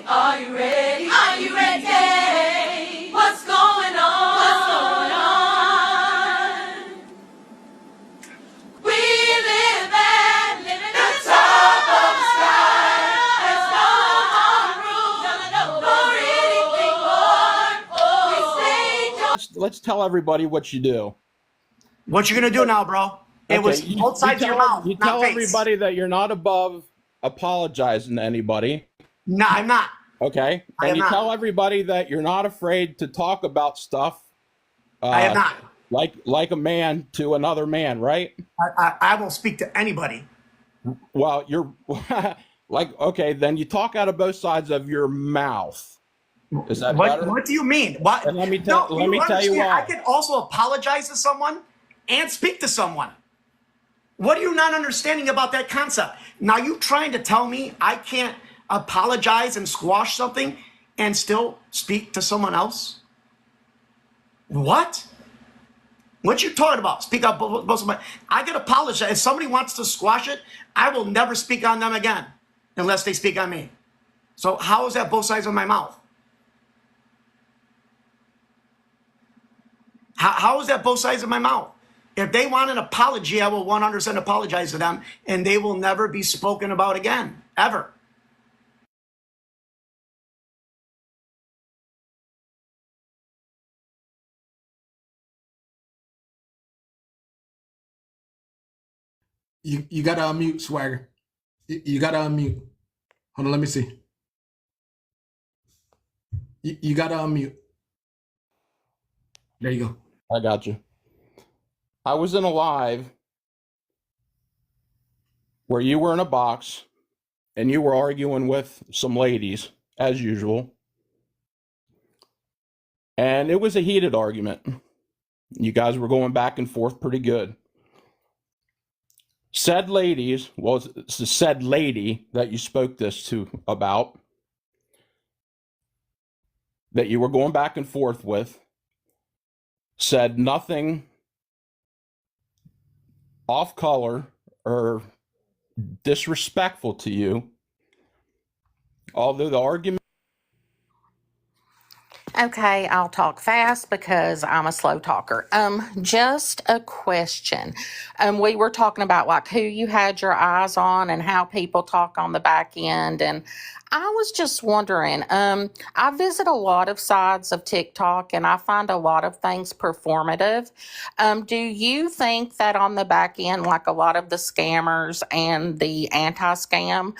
Are you ready? Are you ready? What's going on? What's going on? We live and live in the top of the sky. There's no more room for anything more. We stay. Let's tell everybody what you do. What you gonna do now, bro? It was both sides of your mouth, You not tell face. everybody that you're not above apologizing to anybody. No, I'm not. Okay. I am And you not. tell everybody that you're not afraid to talk about stuff I am not. like a man to another man, right? I will speak to anybody. Well, you're like, okay, then you talk out of both sides of your mouth. Is that better? What do you mean? What? And let me tell you understand, why. I can also apologize to someone and speak to someone. What are you not understanding about that concept? Now you trying to tell me I can't apologize and squash something and still speak to someone else? What? What you talking about? Speak up about somebody. I can apologize. If somebody wants to squash it, I will never speak on them again unless they speak on me. So how is that both sides of my mouth? How is that both sides of my mouth? If they want an apology, I will 100% apologize to them, and they will never be spoken about again, ever. You gotta unmute, Swagger. You gotta unmute. Hold on, let me see. You gotta unmute. There you go. I got you. I was in a live where you were in a box and you were arguing with some ladies, as usual. And it was a heated argument. You guys were going back and forth pretty good. Said ladies, well, it's the said lady that you spoke this to about, that you were going back and forth with, said nothing off color or disrespectful to you, although the argument. Okay, I'll talk fast because I'm a slow talker. Just a question. We were talking about like who you had your eyes on and how people talk on the back end, and I was just wondering, I visit a lot of sides of TikTok and I find a lot of things performative. Do you think that on the back end, like a lot of the scammers and the anti-scam,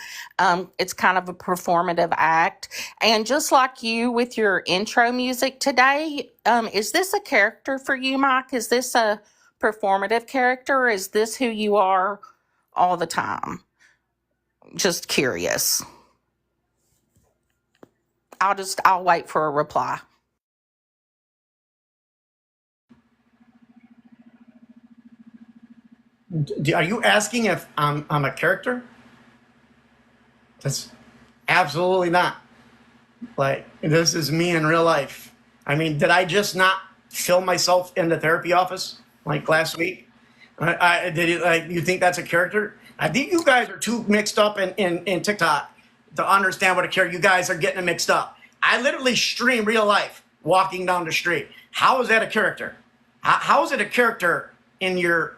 it's kind of a performative act? And just like you with your intro music today, is this a character for you, Mike? Is this a performative character, or is this who you are all the time? Just curious. I'll wait for a reply. Are you asking if I'm a character? That's absolutely not. Like, this is me in real life. I mean, did I just not film myself in the therapy office like last week? Did it, like, you think that's a character? I think you guys are too mixed up in TikTok to understand what a character. You guys are getting it mixed up. I literally stream real life walking down the street. How is that a character? How is it a character in your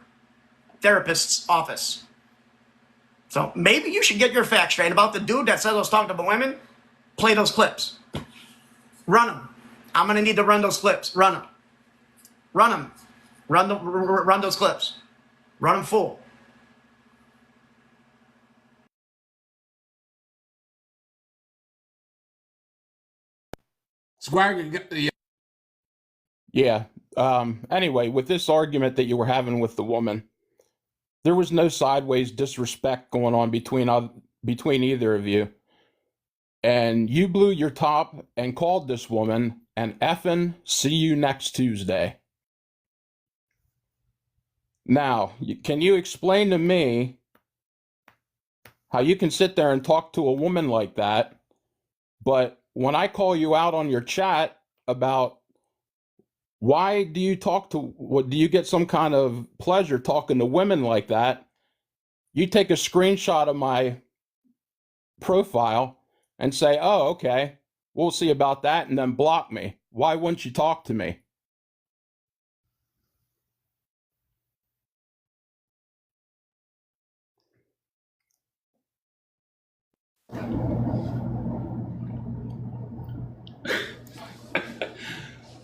therapist's office? So maybe you should get your facts straight about the dude that said I was talking to women. Play those clips. Run them. I'm gonna need to run those clips. Run them. Run them. Run those clips. Run them full. Swagger, Yeah. Anyway, with this argument that you were having with the woman, there was no sideways disrespect going on between either of you. And you blew your top and called this woman an effing see you next Tuesday. Now, can you explain to me how you can sit there and talk to a woman like that, but when I call you out on your chat about why do you do you get some kind of pleasure talking to women like that, you take a screenshot of my profile and say, oh, okay, we'll see about that, and then block me. Why wouldn't you talk to me?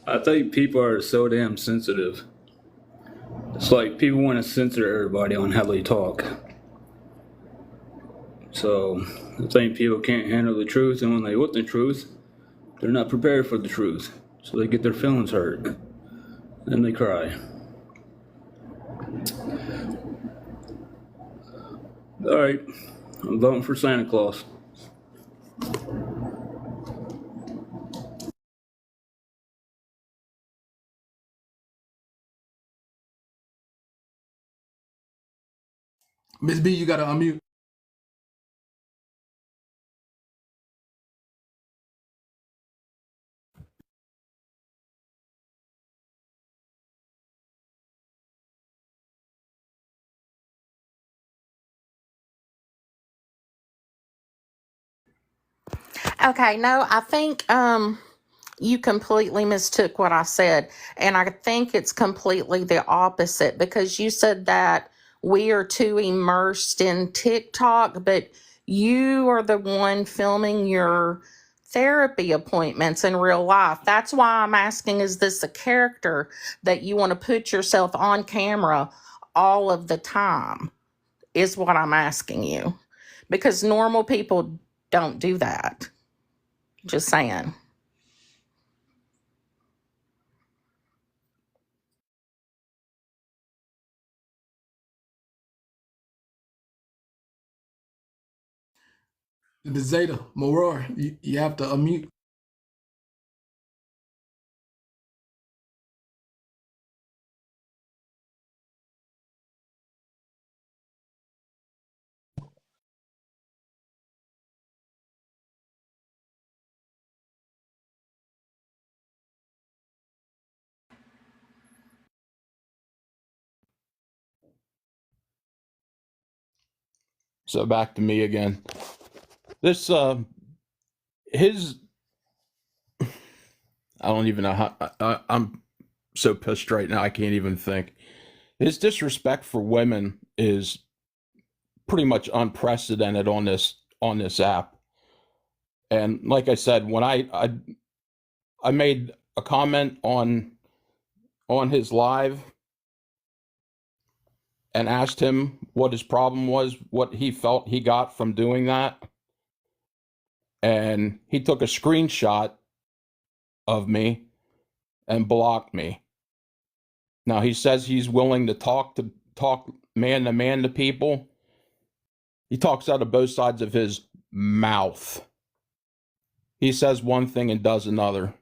I think people are so damn sensitive. It's like people want to censor everybody on how they talk. So I think people can't handle the truth, and when they want the truth, they're not prepared for the truth. So they get their feelings hurt. Then they cry. All right, I'm voting for Santa Claus. Miss B, you got to unmute. Okay, no, I think you completely mistook what I said. And I think it's completely the opposite, because you said that we are too immersed in TikTok, but you are the one filming your therapy appointments in real life. That's why I'm asking, is this a character that you want to put yourself on camera all of the time? Is what I'm asking you. Because normal people don't do that. Just saying. The Zeta, Moror, you have to unmute. So back to me again. This, his, I don't even know how, I'm so pissed right now, I can't even think. His disrespect for women is pretty much unprecedented on this app. And like I said, when I made a comment on his live and asked him what his problem was, what he felt he got from doing that, and he took a screenshot of me and blocked me. Now he says he's willing to talk man to people. He talks out of both sides of his mouth. He says one thing and does another.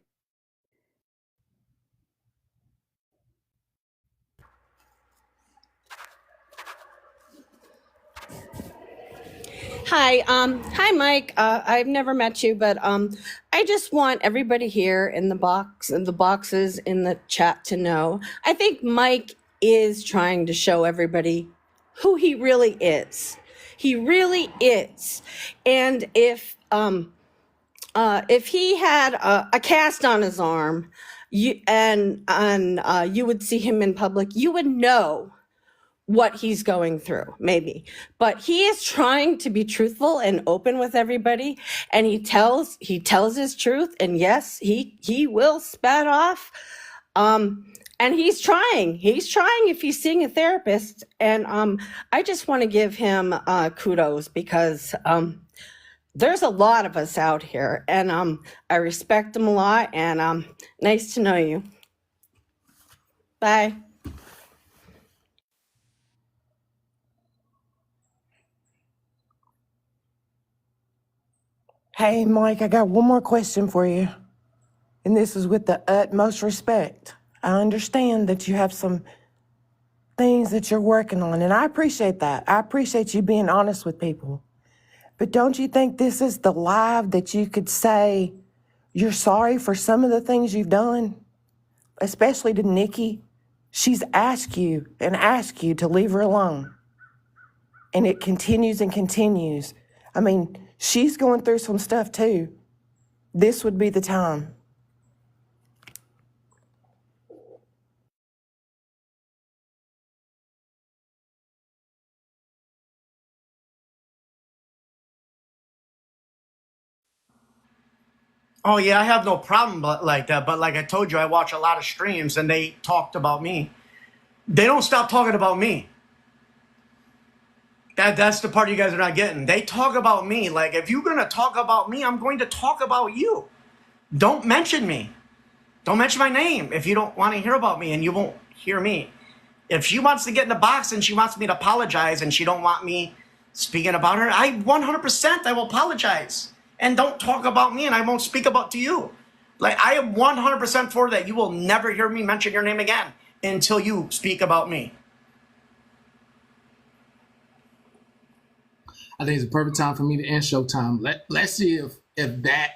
Hi, Mike. I've never met you, but I just want everybody here in the boxes in the chat to know. I think Mike is trying to show everybody who he really is. He really is, and if he had a cast on his arm, you would see him in public, you would know what he's going through, maybe. But he is trying to be truthful and open with everybody, and he tells his truth, and yes, he will spat off. And he's trying if he's seeing a therapist. And I just want to give him kudos, because there's a lot of us out here, and I respect him a lot, and nice to know you. Bye. Hey, Mike, I got one more question for you. And this is with the utmost respect. I understand that you have some things that you're working on, and I appreciate that. I appreciate you being honest with people. But don't you think this is the live that you could say you're sorry for some of the things you've done? Especially to Nikki. She's asked you to leave her alone. And it continues and continues. I mean, She's going through some stuff too. This would be the time. Oh yeah, I have no problem like that. But like I told you, I watch a lot of streams and they talked about me. They don't stop talking about me. That's the part you guys are not getting. They talk about me. Like if you're gonna talk about me, I'm going to talk about you. Don't mention me. Don't mention my name if you don't want to hear about me, and you won't hear me. If she wants to get in the box and she wants me to apologize and she don't want me speaking about her, I 100% I will apologize and don't talk about me and I won't speak about to you. Like I am 100% for that. You will never hear me mention your name again until you speak about me. I think it's a perfect time for me to end Showtime. Let's see if that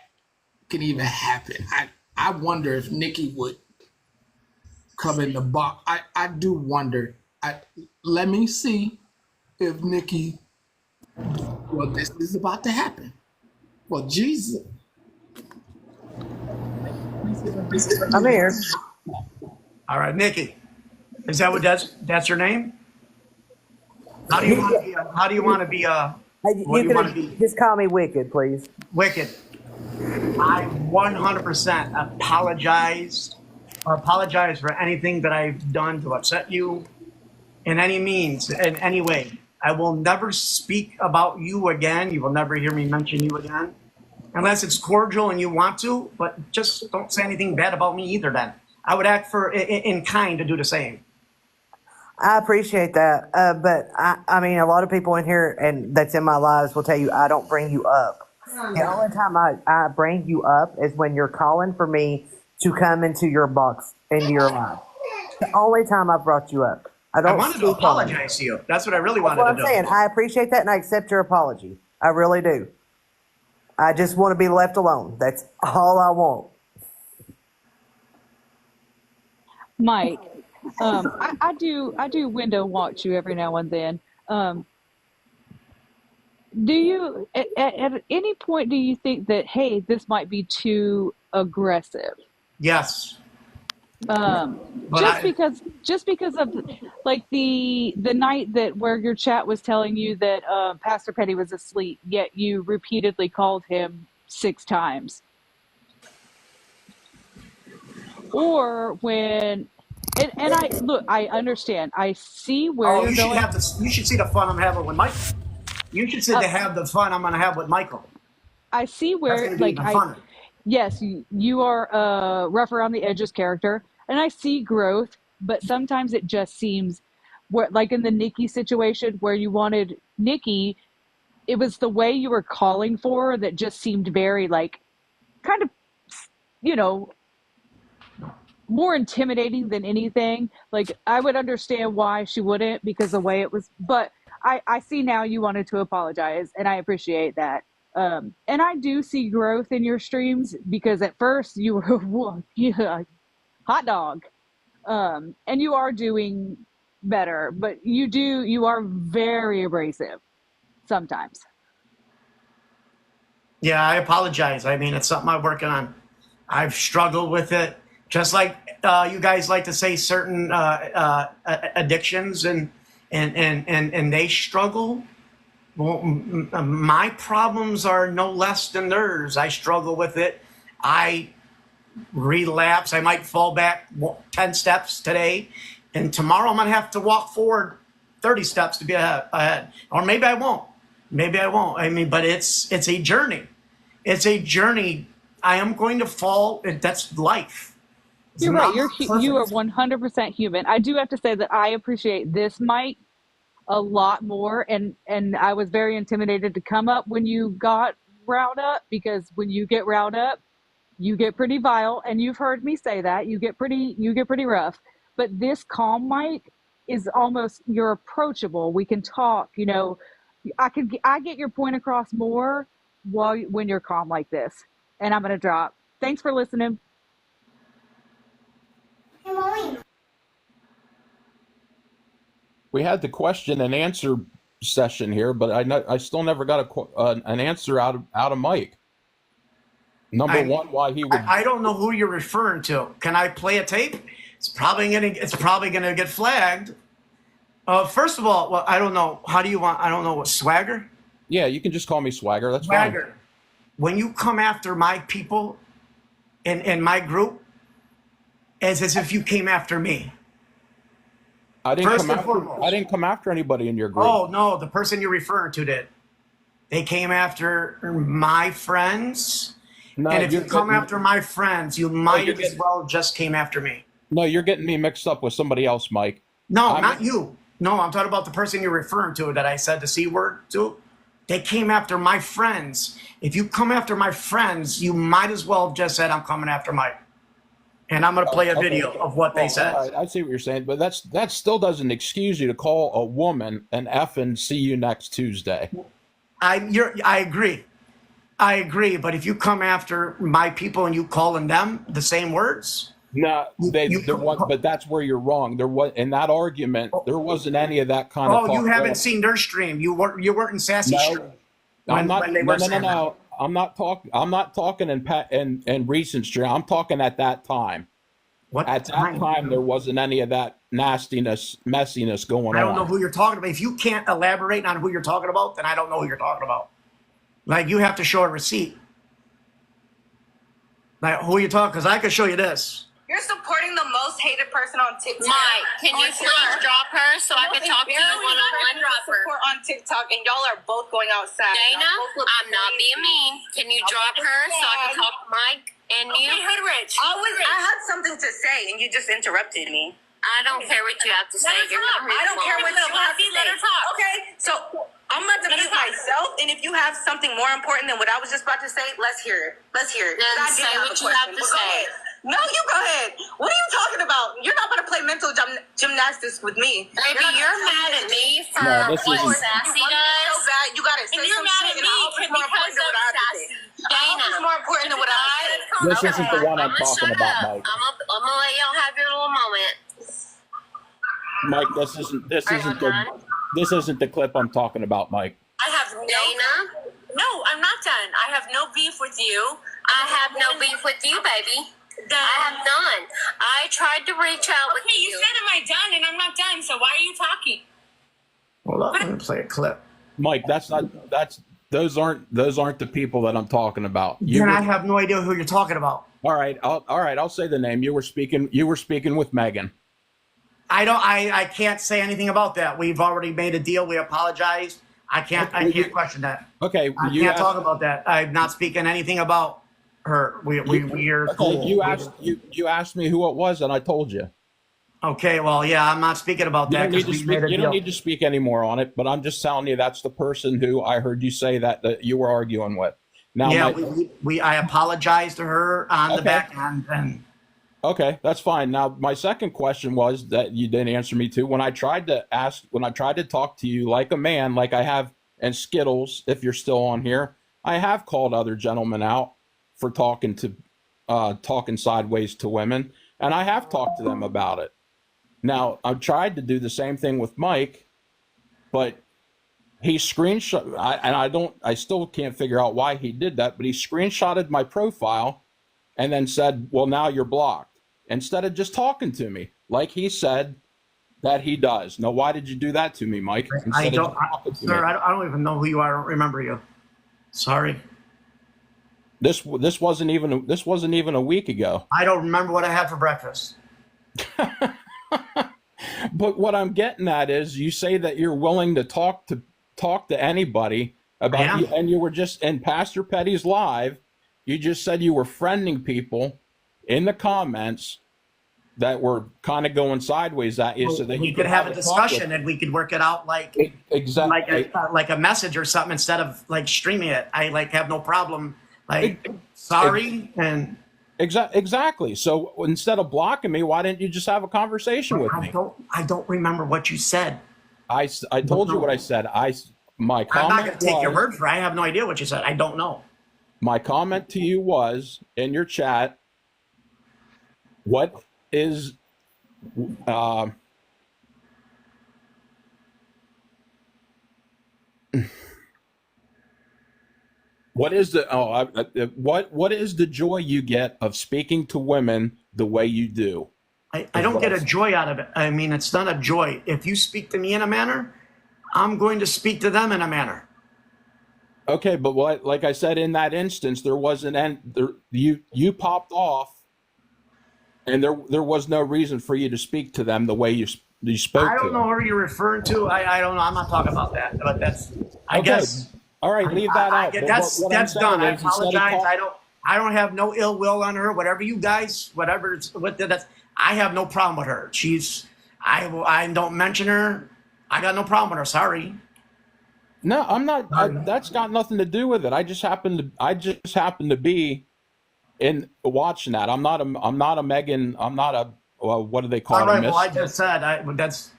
can even happen. I wonder if Nikki would come in the box. I do wonder. Let me see if Nikki. Well, this is about to happen. Well, Jesus. I'm here. All right, Nikki. Is that what that's your name? How do you want to be? How do you want to be? What do you want to be? Just call me Wicked, please. Wicked. I 100% apologize for anything that I've done to upset you in any means, in any way. I will never speak about you again. You will never hear me mention you again, unless it's cordial and you want to, but just don't say anything bad about me either then. I would act in kind to do the same. I appreciate that. But I mean, a lot of people in here and that's in my lives will tell you I don't bring you up. The only time I bring you up is when you're calling for me to come into your box, into your life. The only time I've brought you up. I I don't wanted to speak on it. apologize to you. That's what I really That's wanted what to I'm do. saying. I appreciate that and I accept your apology. I really do. I just want to be left alone. That's all I want. Mike, I do window watch you every now and then. Do you at any point do you think that, hey, this might be too aggressive? Yes, but Just because of like the night that where your chat was telling you that Pastor Petty was asleep, yet you repeatedly called him 6 times, or when and I look, I understand, I see where oh, you're you should going. have this. You should see the fun I'm having with Michael. You should see Uh, to have the fun I'm going to have with Michael. I see That's where, going to be like, even funner. yes, you are a rough around the edges character, and I see growth, but sometimes it just seems where, like in the Nikki situation where you wanted Nikki, it was the way you were calling for her that just seemed very, like, kind of, you know, more intimidating than anything. Like, I would understand why she wouldn't because the way it was, but I see now you wanted to apologize, and I appreciate that. And I do see growth in your streams because at first you were yeah, hot dog, and you are doing better, but you are very abrasive sometimes. Yeah, I apologize. I mean, it's something I'm working on. I've struggled with it, just like you guys like to say certain addictions and they struggle. Well, my problems are no less than theirs. I struggle with it. I relapse. I might fall back 10 steps today, and tomorrow I'm going to have to walk forward 30 steps to be ahead. Or maybe I won't. Maybe I won't. I mean, but it's a journey. It's a journey. I am going to fall. That's life. You're right. I'm not You are perfect. 100% human. I do have to say that I appreciate this mic a lot more, and I was very intimidated to come up when you got riled up, because when you get riled up, you get pretty vile, and you've heard me say that you get pretty rough. But this calm mic is almost, you're approachable. We can talk. I get your point across more when you're calm like this. And I'm gonna drop. Thanks for listening. We had the question and answer session here, but I still never got an answer out of Mike. Number one, why he would. I don't know who you're referring to. Can I play a tape? It's probably gonna get flagged. First of all, well, I don't know. How do you want? I don't know what swagger. Yeah, you can just call me Swagger. That's fine. Swagger. When you come after my people in my group, as if you came after me. I didn't First come and after. foremost. I didn't come after anybody in your group. Oh no, the person you're referring to did. They came after my friends. No, And if you you're come getting- after my friends, you might you're as getting- well just came after me. No, you're getting me mixed up with somebody else, Mike. No, I'm- not you. No, I'm talking about the person you're referring to that I said the C word to. They came after my friends. If you come after my friends, you might as well have just said, I'm coming after Mike. And I'm going to play a video of what they said. All right, I see what you're saying, but that still doesn't excuse you to call a woman an effing see you next Tuesday. I agree. I agree. But if you come after my people and you calling them the same words, No, but that's where you're wrong. There was in that argument, there wasn't any of that kind of talk. you haven't seen their stream. You weren't in Sassy stream. I'm not. when they were saying that. No. I'm not talking in recent stream. I'm talking at that time. What At that time, there wasn't any of that nastiness, messiness going on. I don't know who you're talking about. If you can't elaborate on who you're talking about, then I don't know who you're talking about. Like, you have to show a receipt. Like, who are you talking? Because I could show you this. You're supporting the most hated person on TikTok. Mike, can you please drop her so I can talk to you one-on-one? Drop her. Support on TikTok, and y'all are both going outside. Dana, I'm not being mean. Can you drop her so I can talk to Mike and you? Okay, Hoodrich. I had something to say, and you just interrupted me. I don't care what you have to say. Let her talk. I don't care what you have to say. Let her talk. Okay, so I'm about to mute myself, and if you have something more important than what I was just about to say, let's hear it. Let's hear it. Then say what you have to say. No, you go ahead. What are you talking about? You're not going to play mental gymnastics with me. Baby, you're mad at me for No, this what isn't- Sassy So does. bad, you got to say And you're some mad shit, at and me I hope it's more important because than what I of have to say. Sassy. I hope it's more important than what I have to say. This isn't the one I'm talking about, Mike. I'm gonna let y'all have your little moment. Mike, this isn't the clip I'm talking about, Mike. I have Dana, no, I'm not done. I have no beef with you. I have no beef with you, baby. I have none. I tried to reach out with Okay, you said, am I done? And I'm not done, so why are you talking? Hold on, I'm going to play a clip. Mike, those aren't the people that I'm talking about. Then I have no idea who you're talking about. All right, I'll say the name. You were speaking with Megan. I can't say anything about that. We've already made a deal. We apologized. I can't question that. Okay, I can't talk about that. I'm not speaking anything about her. We're cool. You asked me who it was, and I told you. Okay, well, yeah, I'm not speaking about You that don't need because to we made a speak. You deal. don't need to speak anymore on it. But I'm just telling you that's the person who I heard you say that you were arguing with. Now, Yeah, I apologized to her on the Okay. back end, and okay, that's fine. Now, my second question was that you didn't answer me to when I tried to talk to you like a man, like I have, and Skittles, if you're still on here, I have called other gentlemen out for talking sideways to women, and I have talked to them about it. Now, I've tried to do the same thing with Mike, but he screenshot, I still can't figure out why he did that, but he screenshotted my profile and then said, well, now you're blocked, instead of just talking to me like he said that he does. Now, why did you do that to me, Mike? I don't even know who you are. I don't remember you. Sorry. This wasn't even a week ago. I don't remember what I had for breakfast. But what I'm getting at is you say that you're willing to talk to anybody about you, and you were just in Pastor Petty's live. You just said you were friending people in the comments that were kind of going sideways at you, so that we you could have a talk discussion and we could work it out like exactly like a message or something instead of like streaming it. I have no problem sorry and exactly. So instead of blocking me, why didn't you just have a conversation with me? I don't remember what you said. I told you what I said. My comment I'm not going to take your word for it. I have no idea what you said. I don't know. My comment to you was in your chat, what is What is the what is the joy you get of speaking to women the way you do? I don't get a joy out of it. I mean, it's not a joy. If you speak to me in a manner, I'm going to speak to them in a manner. Okay, but like I said, in that instance, there wasn't you popped off, and there was no reason for you to speak to them the way you spoke I to don't know them. who you're referring to. I don't know. I'm not talking about that. But that's, I Okay, guess, all right, leave that out. But what I'm that's done. saying I is, instead of apologize. talk, I don't have no ill will on her. Whatever you guys, whatever it's what that's. I have no problem with her. I don't mention her. I got no problem with her. Sorry. no, I'm not. That's got nothing to do with it. I just happen to be in watching that. I'm not a Megan. I'm not a, well, what do they call All it? A right. Well, I miss. just said that's.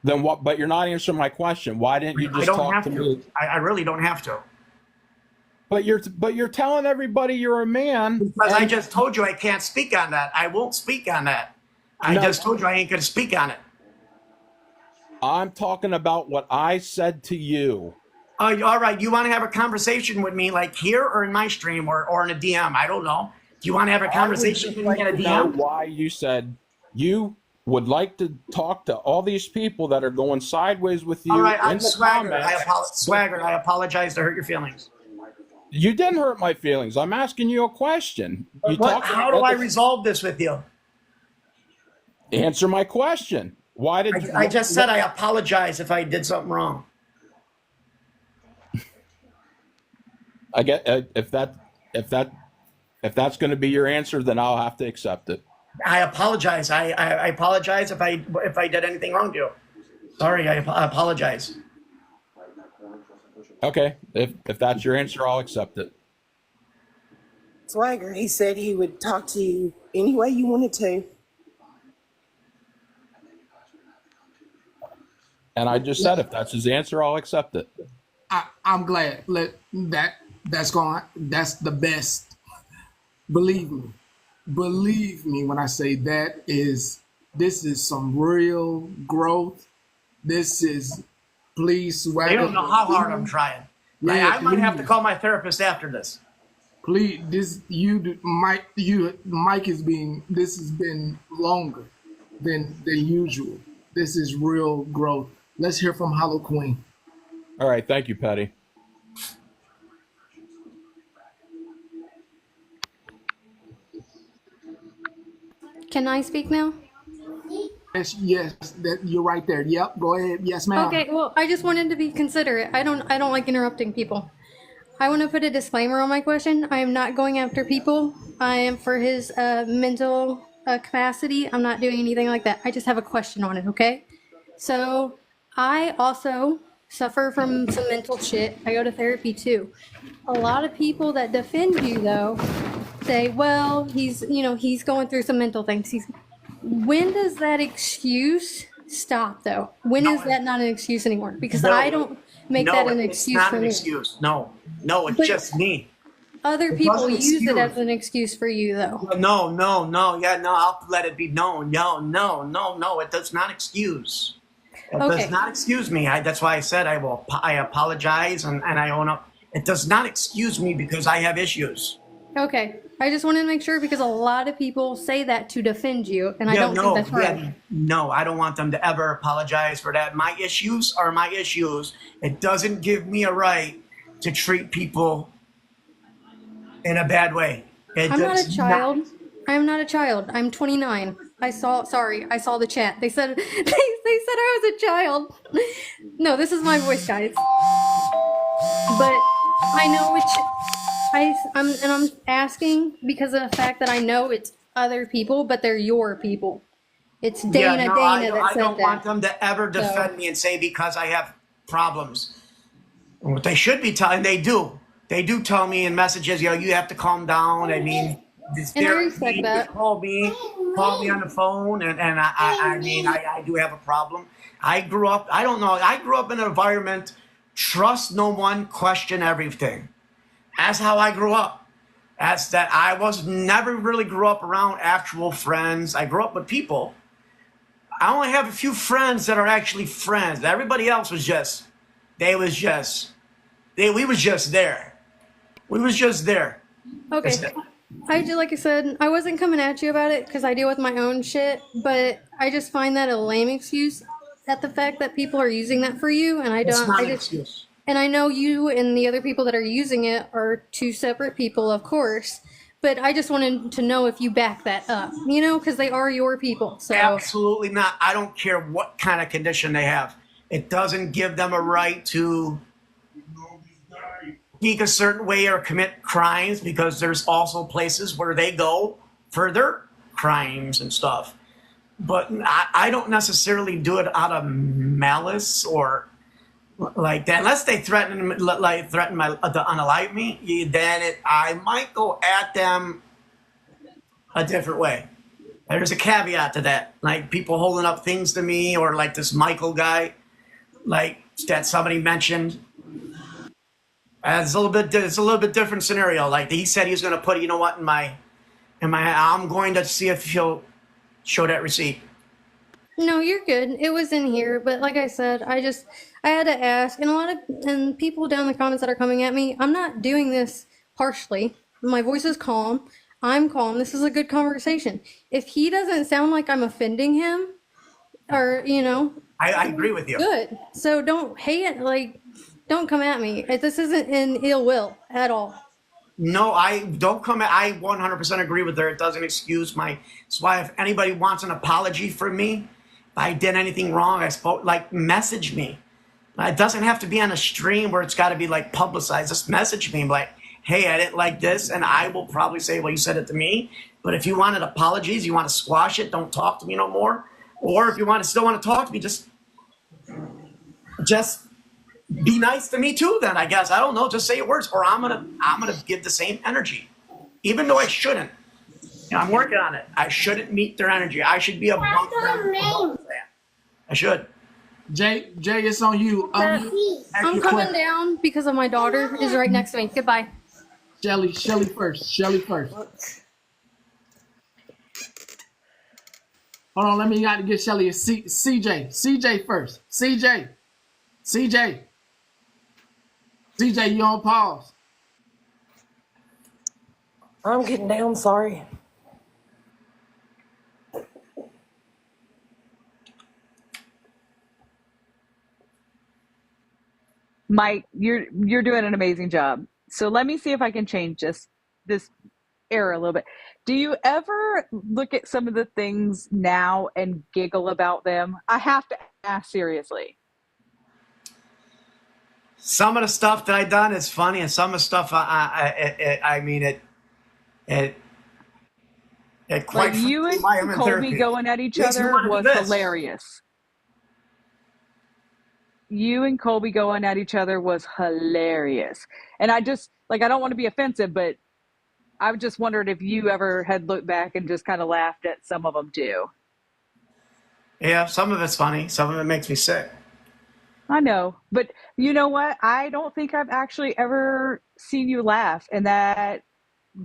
Then what? But you're not answering my question. Why didn't you I just don't talk have to to. me? I really don't have to. But you're telling everybody you're a man, Because I and just told you I can't speak on that. I won't speak on that. I no, just told you I ain't going to speak on it. I'm talking about what I said to you. All right. You want to have a conversation with me like here or in my stream or in a DM? I don't know. Do you want to have a I would conversation just with me like in a to know DM? why you said you would like to talk to all these people that are going sideways with All you right. in I'm the Swagger. comments. Swagger. I apologize to hurt your feelings. You didn't hurt my feelings. I'm asking you a question. You What? talked How do about I resolve this with you? answer my question. Why did you? I just said I apologize if I did something wrong. I get if that's going to be your answer, then I'll have to accept it. I apologize. I apologize if I did anything wrong to you. Sorry. I apologize. Okay, if that's your answer, I'll accept it. Swagger, he said he would talk to you any way you wanted to. And I just said if that's his answer, I'll accept it. I'm glad. That's the best. Believe me when I say this is some real growth. This is, please, They Swagger. don't know how hard I'm trying. Like, Yeah, I might have to please. call my therapist after this. Please, Mike is being. This has been longer than usual. This is real growth. Let's hear from Hollow Queen. All right, thank you, Patty. Can I speak now? Yes, that you're right there. Yep, go ahead. Yes, ma'am. Okay, well, I just wanted to be considerate. I don't like interrupting people. I want to put a disclaimer on my question. I am not going after people. I am for his mental capacity. I'm not doing anything like that. I just have a question on it, okay? So, I also suffer from some mental shit. I go to therapy too. A lot of people that defend you though say, well, he's going through some mental things. When does that excuse stop though? When is that not an excuse anymore? Because No. I don't make that an It's excuse not for an me. excuse. No, it's But just me. other It people wasn't use it as excuse. an excuse for you though. No. Yeah, no, I'll let it be known. No. It does not excuse. It does Okay. not excuse me. That's why I said I apologize and I own up. It does not excuse me because I have issues. Okay. I just wanted to make sure because a lot of people say that to defend you, and I don't think that's right. No, I don't want them to ever apologize for that. My issues are my issues. It doesn't give me a right to treat people in a bad way. I'm not a child. I'm not a child. I'm 29. I saw the chat. They said they said I was a child. No, this is my voice, guys. But I know I'm asking because of the fact that I know it's other people, but they're your people. It's Dana that I said don't that. want them to ever defend me and say because I have problems. What they should be telling, they do. They do tell me in messages, you have to calm down. I mean, And I respect that. call me on the phone, and I do have a problem. I grew up in an environment, trust no one, question everything. That's how I grew up. That's that I never really grew up around actual friends. I grew up with people. I only have a few friends that are actually friends. Everybody else was just they was just we was just there. We was just there. Okay. Like I said, I wasn't coming at you about it because I deal with my own shit, but I just find that a lame excuse at the fact that people are using that for you, and It's not an excuse. and I know you and the other people that are using it are two separate people, of course, but I just wanted to know if you back that up, because they are your people. So Absolutely not. I don't care what kind of condition they have. It doesn't give them a right to speak a certain way or commit crimes, because there's also places where they go for their crimes and stuff. But I don't necessarily do it out of malice or like that, unless they threaten my to unalive me. Then I might go at them a different way. There's a caveat to that, like people holding up things to me, or like this Michael guy, like that somebody mentioned. It's a little bit different scenario. Like he said he was going to put, you know what, in my, I'm going to see if he'll show that receipt. no, you're good. It was in here, but like I said, I had to ask, and and people down in the comments that are coming at me, I'm not doing this partially. My voice is calm. I'm calm. This is a good conversation. If he doesn't sound like I'm offending him, or I agree with you. good. So don't hate, don't come at me. This isn't in ill will at all. No, I don't come. I 100% agree with her. It doesn't excuse my. That's why if anybody wants an apology from me, if I did anything wrong, I spoke, like, message me. It doesn't have to be on a stream where it's got to be like publicized. Just message me, like, hey, I didn't like this, and I will probably say, well, you said it to me. But if you wanted apologies, you want to squash it, don't talk to me no more. Or if you still want to talk to me, just be nice to me too. Then I guess, I don't know. Just say your words, or I'm gonna give the same energy, even though I shouldn't. I'm working on it. I shouldn't meet their energy. I should be a bunk fan. I should. Jay, it's on you. I'm coming down because of my daughter is right next to me. Goodbye. Shelly first. Hold on, I got to get Shelly a CJ first. CJ, you on pause? I'm getting down, sorry. Mike, you're doing an amazing job. So let me see if I can change this error a little bit. Do you ever look at some of the things now and giggle about them? I have to ask seriously. Some of the stuff that I done is funny, and some of the stuff I mean it quite Like you and why I'm in Colby therapy. going at each Makes me other wanna do was this. hilarious. You and Colby going at each other was hilarious. And I don't want to be offensive, but I just wondered if you ever had looked back and just kind of laughed at some of them too. Yeah, some of it's funny. Some of it makes me sick. I know, but you know what? I don't think I've actually ever seen you laugh, and that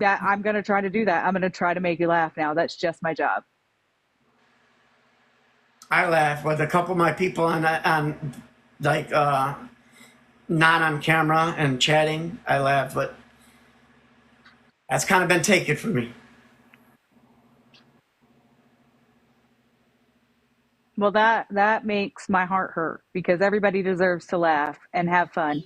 I'm going to try to do that. I'm going to try to make you laugh now. That's just my job. I laugh with a couple of my people on like not on camera and chatting. I laugh, but that's kind of been taken from me. Well, that makes my heart hurt because everybody deserves to laugh and have fun.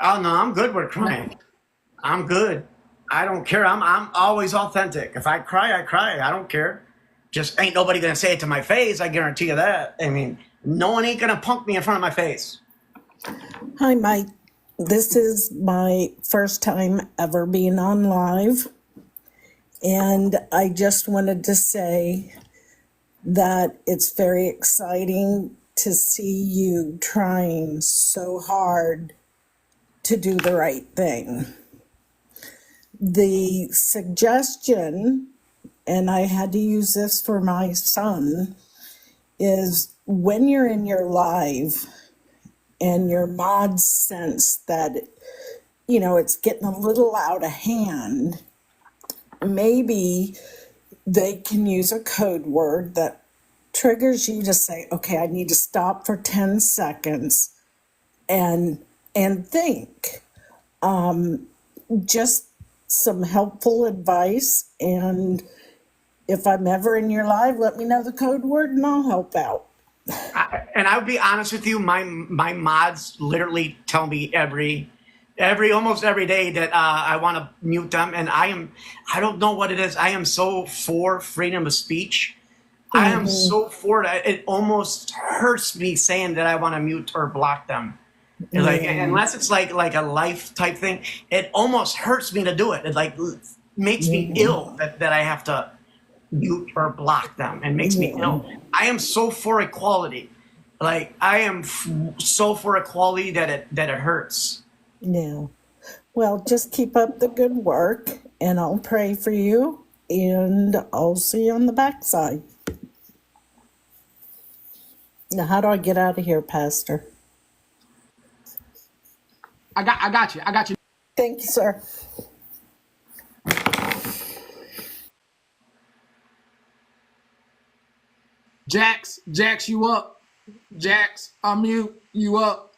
Oh no, I'm good with crying. I'm good. I don't care. I'm always authentic. If I cry, I cry. I don't care. Just ain't nobody gonna say it to my face. I guarantee you that. I mean, no one ain't gonna punk me in front of my face. Hi, Mike. This is my first time ever being on live. And I just wanted to say that it's very exciting to see you trying so hard to do the right thing. The suggestion, and I had to use this for my son, is when you're in your live and your mods sense that, it's getting a little out of hand, maybe they can use a code word that triggers you to say, okay, I need to stop for 10 seconds and think. Just some helpful advice, and if I'm ever in your life, let me know the code word and I'll help out. And I would be honest with you, my mods literally tell me almost every day that I want to mute them, and I don't know what it is. I am so for freedom of speech. I am so for that. It almost hurts me saying that I want to mute or block them. Like, unless it's like a life type thing, it almost hurts me to do it. It like makes me ill that I have to mute or block them, and makes me ill. I am so for equality. Like, I am so for equality that it hurts. Yeah. Well, just keep up the good work, and I'll pray for you, and I'll see you on the backside. Now, how do I get out of here, Pastor? I got you. Thank you, sir. Jax, you up? Jax, unmute, you up?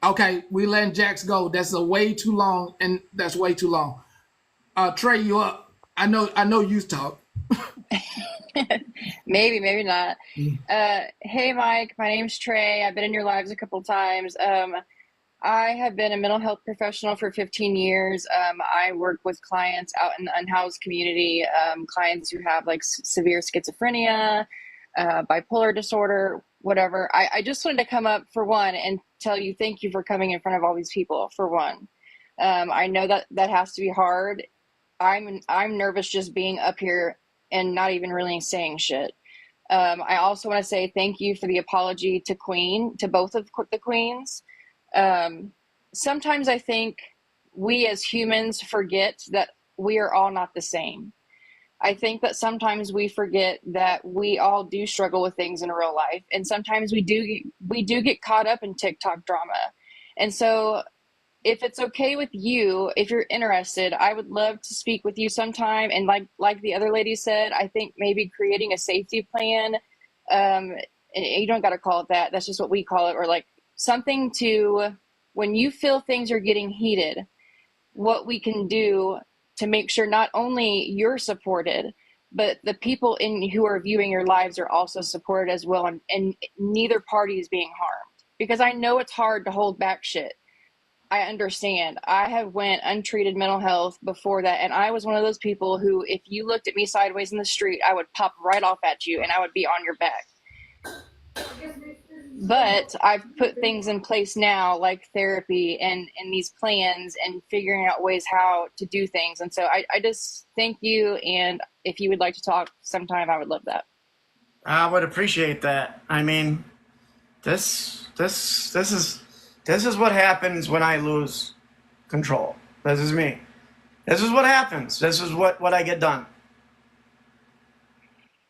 Okay, we letting Jax go. That's way too long, and that's way too long. Trey, you up? I know you talk. Maybe not. Hey, Mike. My name's Trey. I've been in your lives a couple times. I have been a mental health professional for 15 years. I work with clients out in the unhoused community, clients who have like severe schizophrenia, bipolar disorder, whatever. I just wanted to come up for one and tell you thank you for coming in front of all these people, for one. I know that has to be hard. I'm nervous just being up here and not even really saying shit. I also want to say thank you for the apology to both of the queens. Sometimes I think we as humans forget that we are all not the same. I think that sometimes we forget that we all do struggle with things in real life, and sometimes we do get caught up in TikTok drama. And so if it's okay with you, if you're interested, I would love to speak with you sometime. And like the other lady said, I think maybe creating a safety plan, and you don't got to call it that. That's just what we call it. Or like something to, when you feel things are getting heated, what we can do to make sure not only you're supported, but the people who are viewing your lives are also supported as well. And neither party is being harmed, because I know it's hard to hold back shit. I understand. I have went untreated mental health before that, and I was one of those people who, if you looked at me sideways in the street, I would pop right off at you and I would be on your back. But I've put things in place now, like therapy and these plans and figuring out ways how to do things. And so I just thank you. And if you would like to talk sometime, I would love that. I would appreciate that. I mean, this is what happens when I lose control. This is me. This is what happens. This is what I get done.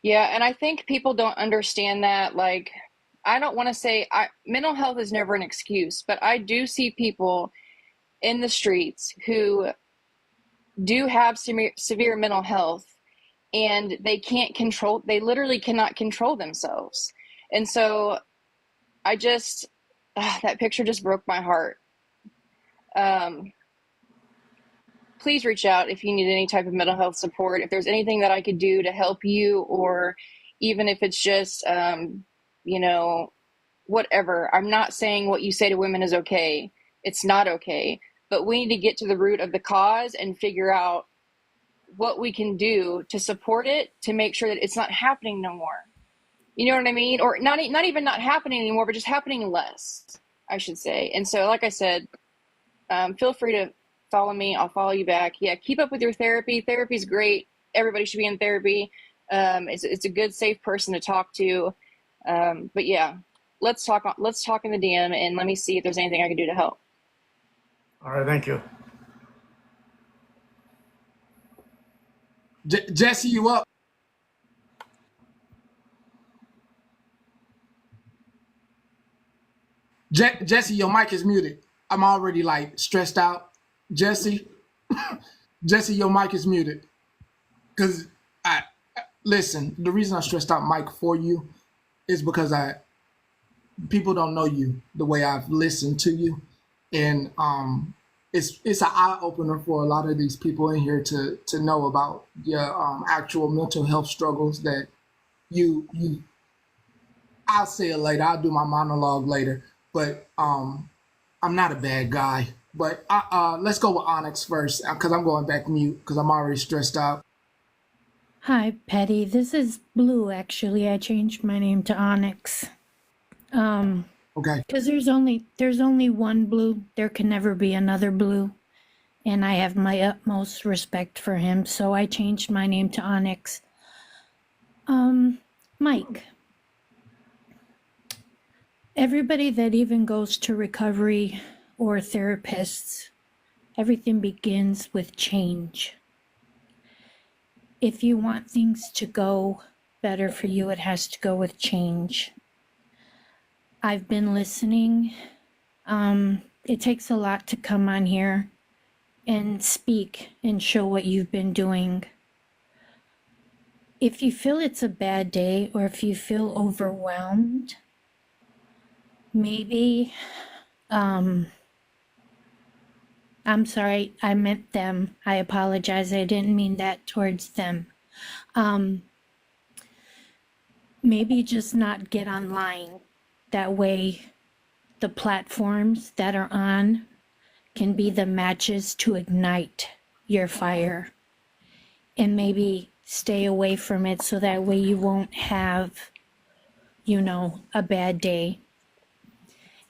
Yeah, and I think people don't understand that. Like, I don't want to say mental health is never an excuse, but I do see people in the streets who do have severe mental health, and they literally cannot control themselves. And so that picture just broke my heart. Please reach out if you need any type of mental health support. If there's anything that I could do to help you, or even if it's just, whatever. I'm not saying what you say to women is okay. It's not okay. But we need to get to the root of the cause and figure out what we can do to support it, to make sure that it's not happening no more. You know what I mean? Or not even not happening anymore, but just happening less, I should say. And so, like I said, feel free to follow me. I'll follow you back. Yeah, keep up with your therapy. Therapy's great. Everybody should be in therapy. It's a good, safe person to talk to. But yeah, let's talk in the DM, and let me see if there's anything I can do to help. All right, thank you. Jesse, you up? Jesse, your mic is muted. I'm already like stressed out. Jesse, Jesse, your mic is muted. Cause I listen. The reason I stressed out Mike for you is because people don't know you the way I've listened to you, and it's an eye opener for a lot of these people in here to know about your actual mental health struggles that you. I'll say it later. I'll do my monologue later, but I'm not a bad guy. But let's go with Onyx first because I'm going back mute because I'm already stressed out. Hi, Petty. This is Blue, actually. I changed my name to Onyx. Okay. Because there's only one Blue. There can never be another Blue. And I have my utmost respect for him, so I changed my name to Onyx. Mike. Everybody that even goes to recovery or therapists, everything begins with change. If you want things to go better for you, it has to go with change. I've been listening. It takes a lot to come on here and speak and show what you've been doing. If you feel it's a bad day or if you feel overwhelmed, maybe, I'm sorry, I meant them. I apologize. I didn't mean that towards them. Maybe just not get online. That way the platforms that are on can be the matches to ignite your fire, and maybe stay away from it so that way you won't have, a bad day.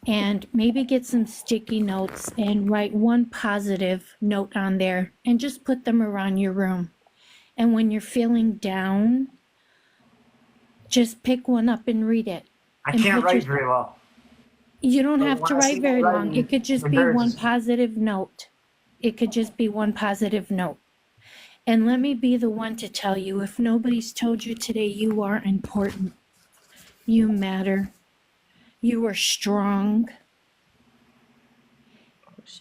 And maybe get some sticky notes and write one positive note on there and just put them around your room. And when you're feeling down, just pick one up and read it. I And can't put write very well. You don't So have to when I see write my very long. writing, It could just it be one hurts. positive note. It could just be one positive note. And let me be the one to tell you, if nobody's told you today, you are important. You matter. You are strong.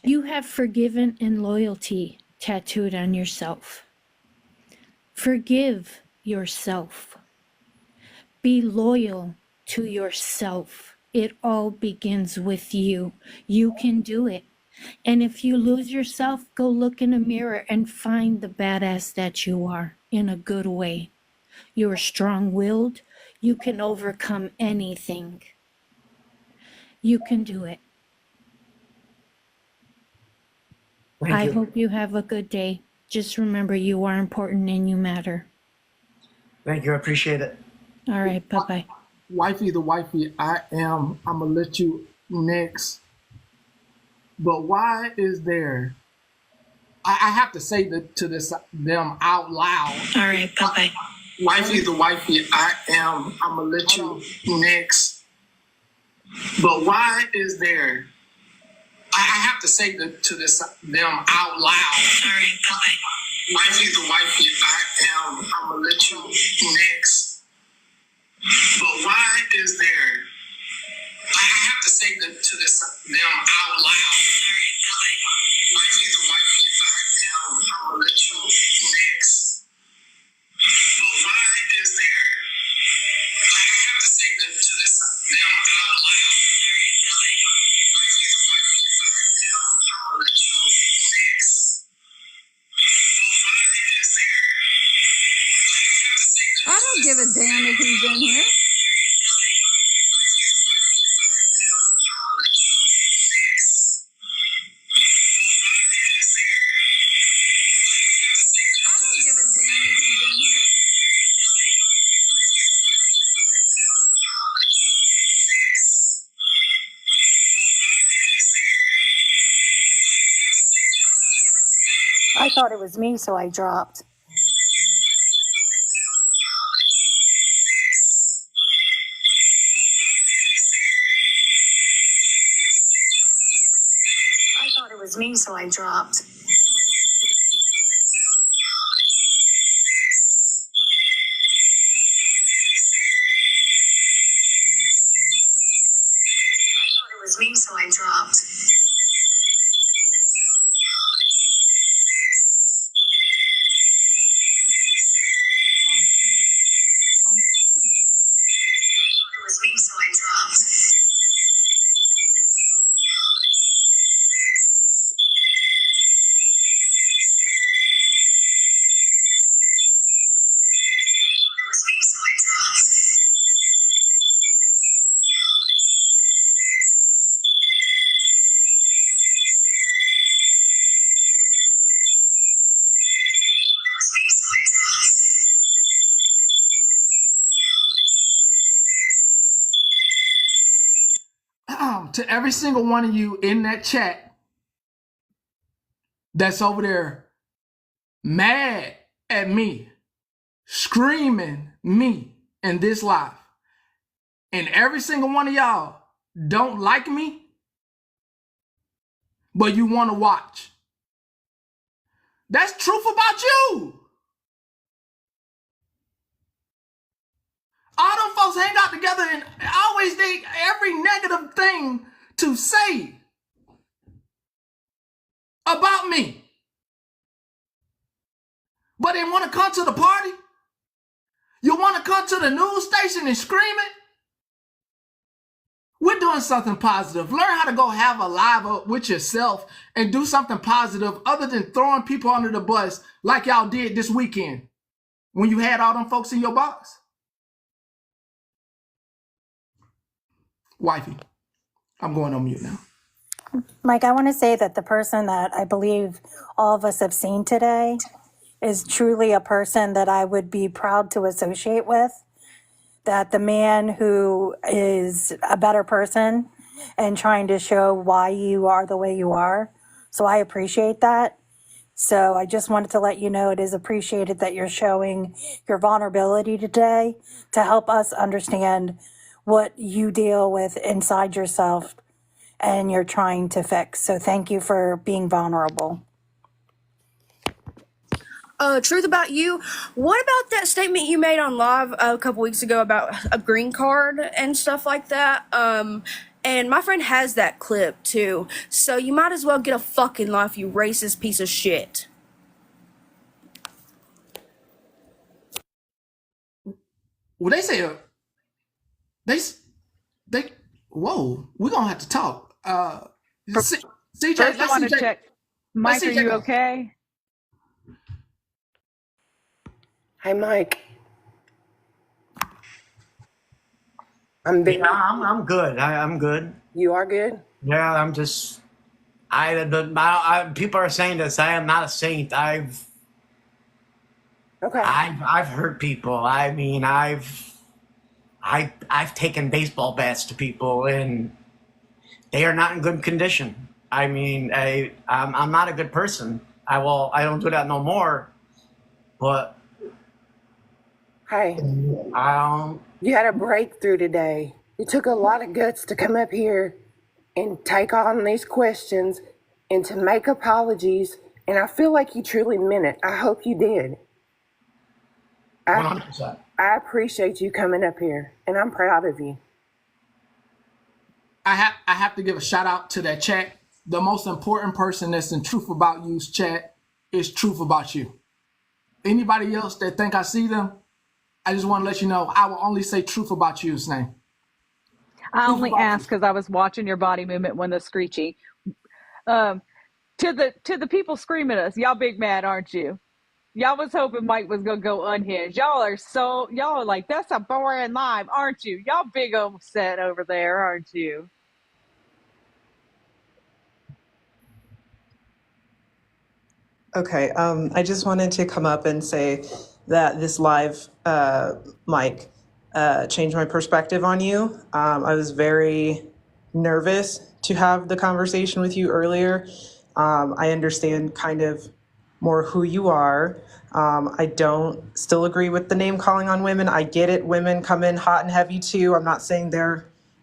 You have forgiven and loyalty tattooed on yourself. Forgive yourself. Be loyal to yourself. It all begins with you. You can do it. And if you lose yourself, go look in a mirror and find the badass that you are in a good way. You're strong-willed. You can overcome anything. You can do it. Thank I you. hope you have a good day. Just remember you are important and you matter. Thank you. I appreciate it. All right, bye-bye. Wifey the wifey, I'm gonna let you next. But why is there? I have to say them out loud. All right, bye-bye. Wifey the wifey, I'm gonna let you next. But why is there? I have to say them out loud. All right, bye-bye. Wifey the wifey, I'm gonna let you next. But why is there? I have to say them out loud. Wifey the wifey, I'm gonna let you next. But why is there? I have to say them out loud. Wifey the wifey, I'm gonna let you next. But why is there? I don't give a damn if he's in here. I thought it was me, so I dropped. I thought it was me, so I dropped. I thought it was me, so to every single one of you in that chat that's over there mad at me, screaming me in this live, and every single one of y'all don't like me, but you want to watch. That's truth about you. All them folks hang out together and always think every negative thing to say about me. But they want to come to the party? You want to come to the news station and scream it? We're doing something positive. Learn how to go have a live up with yourself and do something positive other than throwing people under the bus like y'all did this weekend when you had all them folks in your box. Wifey, I'm going on mute now. Mike, I want to say that the person that I believe all of us have seen today is truly a person that I would be proud to associate with. That the man who is a better person and trying to show why you are the way you are. So I appreciate that. So I just wanted to let you know it is appreciated that you're showing your vulnerability today to help us understand what you deal with inside yourself and you're trying to fix. So thank you for being vulnerable. Truth about you. What about that statement you made on live a couple weeks ago about a green card and stuff like that? And my friend has that clip too. So you might as well get a fucking life, you racist piece of shit. Well, they say they whoa, we're gonna have to talk. CJ, First, I want to check. Mike, are you go. okay? Hey, Mike. I'm big. Yeah, I'm good. I'm good. You are good? Yeah, I'm just. People are saying this. I am not a saint. I've hurt people. I mean, I've taken baseball bats to people, and they are not in good condition. I mean, I'm not a good person. I don't do that no more. But hey, you had a breakthrough today. You took a lot of guts to come up here and take on these questions and to make apologies. And I feel like you truly meant it. I hope you did. 100%. I appreciate you coming up here, and I'm proud of you. I have to give a shout out to that chat. The most important person that's in Truth About You's chat is Truth About You. Anybody else that think I see them, I just want to let you know I will only say Truth About You's name. I only asked because I was watching your body movement when the screechy. To the people screaming at us, y'all big mad, aren't you? Y'all was hoping Mike was gonna go unhinged. Y'all are like, that's a boring live, aren't you? Y'all big upset over there, aren't you? Okay, I just wanted to come up and say that this live mic changed my perspective on you. I was very nervous to have the conversation with you earlier. I understand kind of more who you are. I don't still agree with the name calling on women. I get it. Women come in hot and heavy too. I'm not saying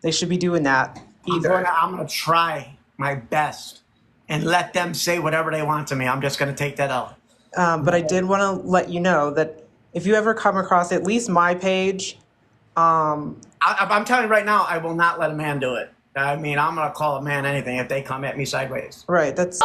they should be doing that either. I'm gonna try my best and let them say whatever they want to me. I'm just gonna take that out. But I did want to let you know that if you ever come across at least my page, I'm telling you right now, I will not let a man do it. I mean, I'm gonna call a man anything if they come at me sideways. Right. That's.